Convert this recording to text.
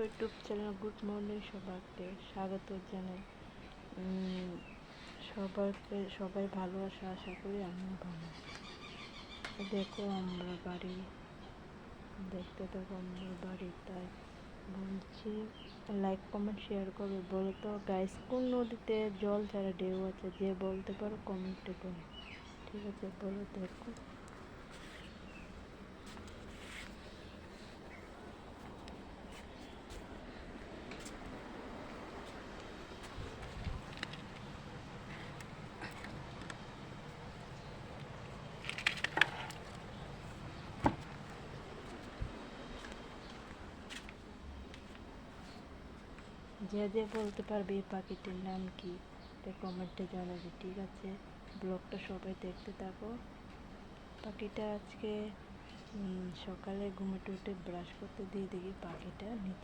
YouTube channel good morning সবাইকে স্বাগত জানাই। সবাই ভালো আছে, আশা করি আমিও ভালো। দেখো আমরা বাড়ি, দেখতে থাকো আমরা বাড়ি, তাই বলছি লাইক কমেন্ট শেয়ার করো। বলো তো গাইস, কোন নদীতে জল ছাড়া ঢেউ আছে? যে বলতে পারো কমেন্টে করো, ঠিক আছে? বলো দেখো। যে বলতে পারবে এই পাখিটির নাম কি, এটা কমেন্টে জানাবে, ঠিক আছে? ব্লগটা সবাই দেখতে থাকো। পাখিটা আজকে সকালে ঘুমোতে উঠে ব্রাশ করতে দিয়ে দেখি পাখিটা নিচে